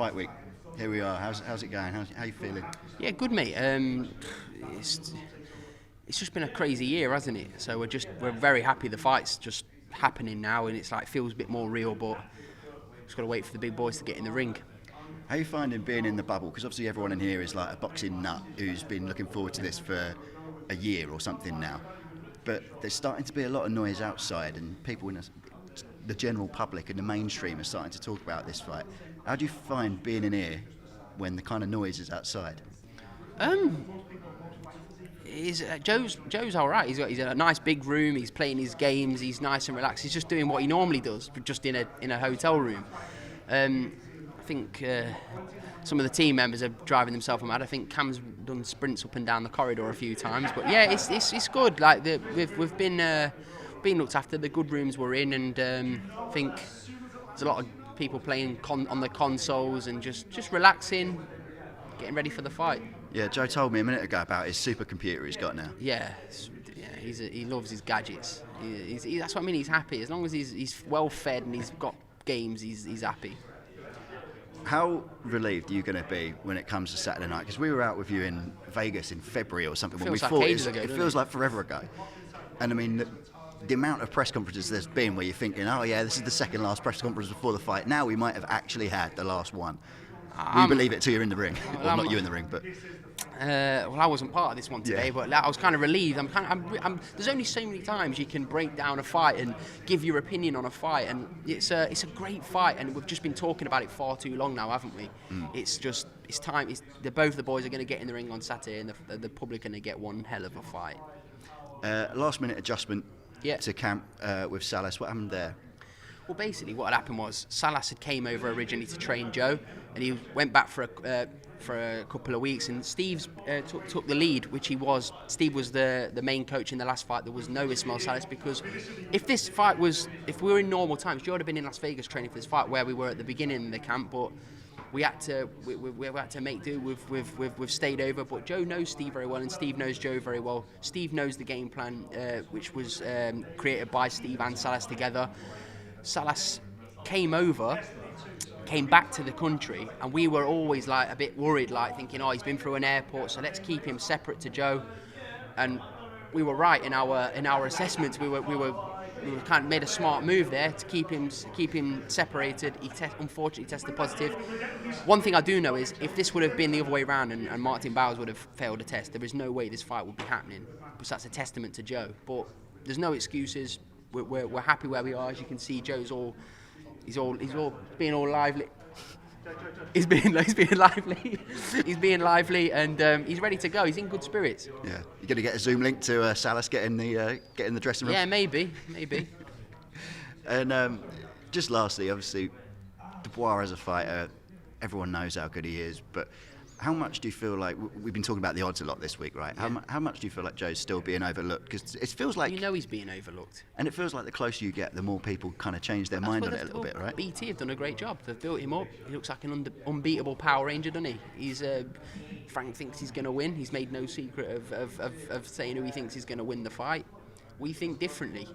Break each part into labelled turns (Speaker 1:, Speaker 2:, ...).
Speaker 1: Fight week. Here we are. How's it going? How you feeling?
Speaker 2: Yeah, good mate. It's just been a crazy year, hasn't it? So we're very happy the fight's just happening now, and it's like feels a bit more real. But just got to wait for the big boys to get in the ring.
Speaker 1: How are you finding being in the bubble? Because obviously everyone in here is like a boxing nut who's been looking forward to this for a year or something now. But there's starting to be a lot of noise outside, and people in the general public and the mainstream are starting to talk about this fight. How do you find being in here when the kind of noise is outside?
Speaker 2: Joe's all right. He's in a nice big room. He's playing his games. He's nice and relaxed. He's just doing what he normally does, but just in a hotel room. I think some of the team members are driving themselves mad. I think Cam's done sprints up and down the corridor a few times, but yeah, it's good. Like we've been looked after. The good rooms we're in, and I think there's a lot of people playing on the consoles and just relaxing, getting ready for the fight.
Speaker 1: Yeah, Joe told me a minute ago about his supercomputer he's got now.
Speaker 2: Yeah, he loves his gadgets. That's what I mean. He's happy as long as he's well fed and he's got games. He's happy.
Speaker 1: How relieved are you going to be when it comes to Saturday night? Because we were out with you in Vegas in February or something when we
Speaker 2: Feels
Speaker 1: fought.
Speaker 2: like ages ago,
Speaker 1: It feels
Speaker 2: it?
Speaker 1: like forever ago. And I mean, the amount of press conferences there's been where you're thinking, oh yeah, this is the second last press conference before the fight. Now we might have actually had the last one. We believe it till you're in the ring. Well, not you in the ring, but...
Speaker 2: I wasn't part of this one today,
Speaker 1: Yeah.
Speaker 2: but I was kind of relieved. There's only so many times you can break down a fight and give your opinion on a fight, and it's a great fight, and we've just been talking about it far too long now, haven't we? It's time. Both the boys are going to get in the ring on Saturday, and the public are going to get one hell of a fight.
Speaker 1: Last minute adjustment to camp with Salas. What happened there?
Speaker 2: Well, basically, what had happened was Salas had came over originally to train Joe, and he went back for a couple of weeks, and Steve's took the lead, which he was. Steve was the main coach in the last fight. There was no Ismael Salas, because if we were in normal times, Joe would have been in Las Vegas training for this fight where we were at the beginning of the camp, but we had to make do. We've stayed over, but Joe knows Steve very well, and Steve knows Joe very well. Steve knows the game plan, which was created by Steve and Salas together. Salas came back to the country, and we were always like a bit worried, like thinking, oh, he's been through an airport, so let's keep him separate to Joe. And we were right in our assessments. We kind of made a smart move there to keep him separated. He unfortunately tested positive. One thing I do know is if this would have been the other way around and Martin Bowers would have failed a test, there is no way this fight would be happening. Because that's a testament to Joe. But there's no excuses. We're happy where we are. As you can see, Joe's he's being all lively. He's being lively. He's being lively, and he's ready to go. He's in good spirits.
Speaker 1: Yeah, you're going to get a Zoom link to Salas getting the dressing room.
Speaker 2: Yeah, maybe.
Speaker 1: And just lastly, obviously, Dubois as a fighter, everyone knows how good he is, but how much do you feel like, we've been talking about the odds a lot this week, right?
Speaker 2: Yeah.
Speaker 1: How much do you feel like Joe's still being overlooked? Because it feels like...
Speaker 2: he's being overlooked.
Speaker 1: And it feels like the closer you get, the more people kind of change their mind on it a little bit, right?
Speaker 2: BT have done a great job. They've built him up. He looks like an unbeatable Power Ranger, doesn't he? Frank thinks he's going to win. He's made no secret of saying who he thinks is going to win the fight. We think differently.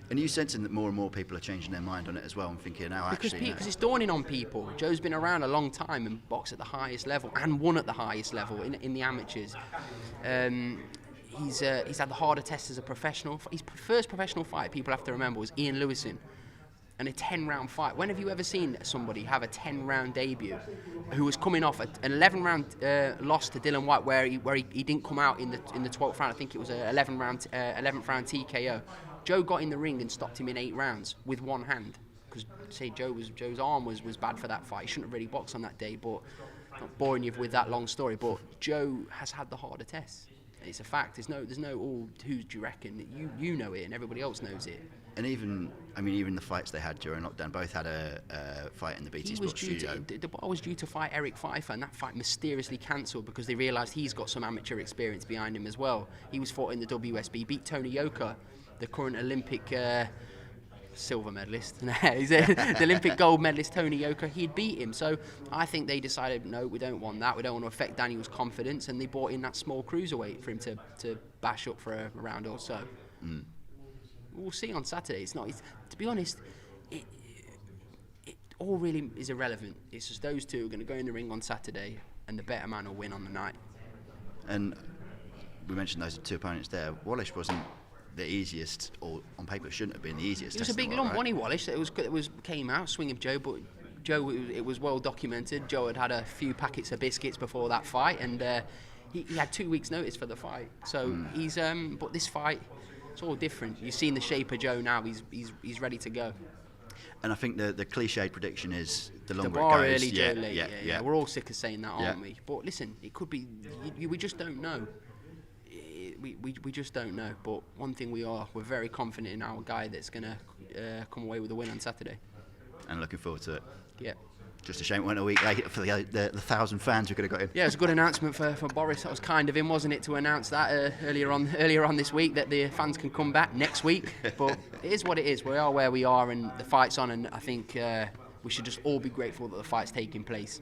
Speaker 1: And are you sensing that more and more people are changing their mind on it as well and thinking,
Speaker 2: Because it's dawning on people. Joe's been around a long time and boxed at the highest level and won at the highest level in the amateurs. He's had the harder test as a professional. His first professional fight, people have to remember, was Ian Lewison, and a 10-round fight. When have you ever seen somebody have a 10-round debut who was coming off an 11-round loss to Dylan White, where he didn't come out in the 12th round? I think it was an 11th round TKO. Joe got in the ring and stopped him in 8 rounds with one hand, because Joe's arm was bad for that fight. He shouldn't have really boxed on that day, but not boring you with that long story. But Joe has had the harder tests. It's a fact. There's no who do you reckon? You know it, and everybody else knows it.
Speaker 1: And even the fights they had during lockdown, both had a fight in the BT Sports studio.
Speaker 2: Dubois was due to fight Eric Pfeiffer, and that fight mysteriously cancelled because they realised he's got some amateur experience behind him as well. He was fought in the WSB, beat Tony Yoka, the current Olympic silver medalist. He's the Olympic gold medalist, Tony Yoka. He'd beat him. So I think they decided, no, we don't want that. We don't want to affect Daniel's confidence, and they brought in that small cruiserweight for him to bash up for a round or so. We'll see on Saturday. To be honest, all really is irrelevant. It's just those two are going to go in the ring on Saturday, and the better man will win on the night.
Speaker 1: And we mentioned those two opponents there. Wallace wasn't the easiest, or on paper shouldn't have been the easiest.
Speaker 2: It was a big lump, wasn't he, Wallace? It was came out swing of Joe, but Joe, it was well documented. Joe had a few packets of biscuits before that fight, and he had 2 weeks' notice for the fight. So he's but this fight, it's all different. You've seen the shape of Joe now. He's ready to go.
Speaker 1: And I think the cliched prediction is the longer
Speaker 2: Dubois
Speaker 1: it goes.
Speaker 2: early, Joe late. Yeah. We're all sick of saying that, aren't we? But listen, it could be. We just don't know. We just don't know. But one thing we're very confident in our guy that's going to come away with a win on Saturday.
Speaker 1: And looking forward to it.
Speaker 2: Yeah.
Speaker 1: Just a shame it went a week later for the 1,000 fans who could have got in.
Speaker 2: Yeah, it was a good announcement for Boris. That was kind of him, wasn't it, to announce that earlier on this week, that the fans can come back next week. But it is what it is. We are where we are, and the fight's on, and I think we should just all be grateful that the fight's taking place.